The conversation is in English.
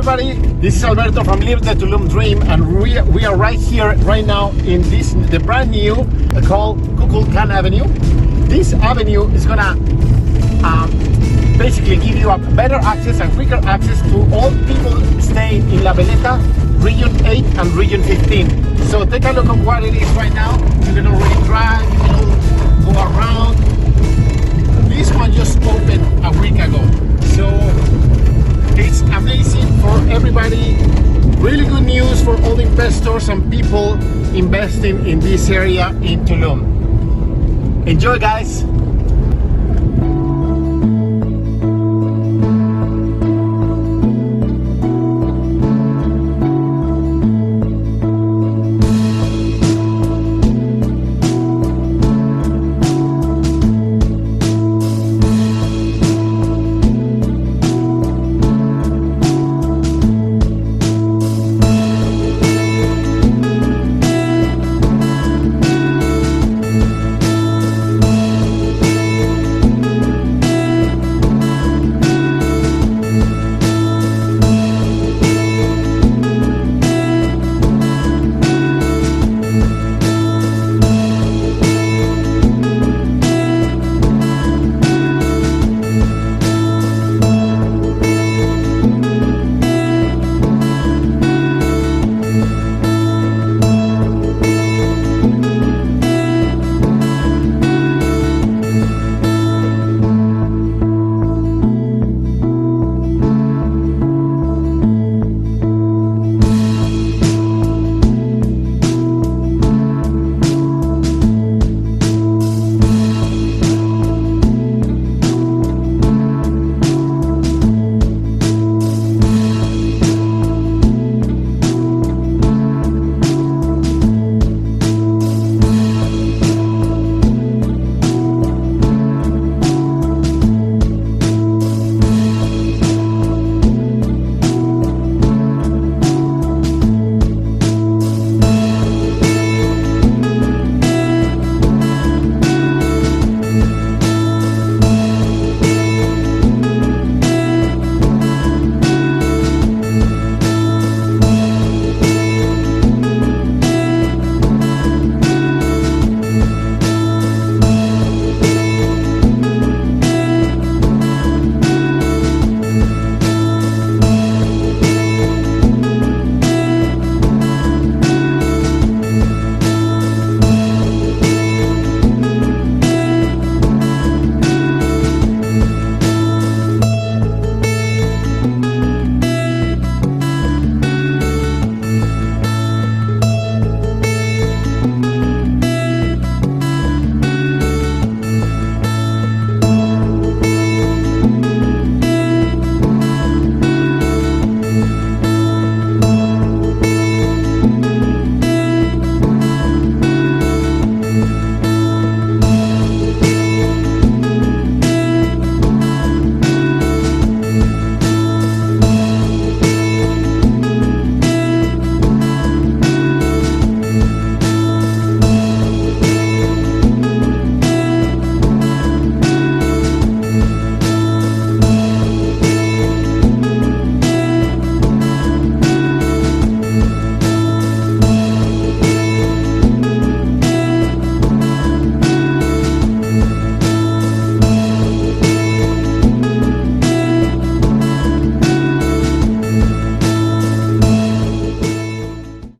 everybody, this is Alberto from Live the Tulum Dream, and we are right here, right now, in the brand new called KUKULCAN Avenue. This avenue is gonna basically give you a better access and quicker access to all people staying in La Veleta, Region 8 and Region 15. So take a look at what it is right now. You can already drive, you can all go around. This one just opened a week ago. So it's amazing for everybody. Really good news for all investors and people investing in this area in Tulum. Enjoy, guys.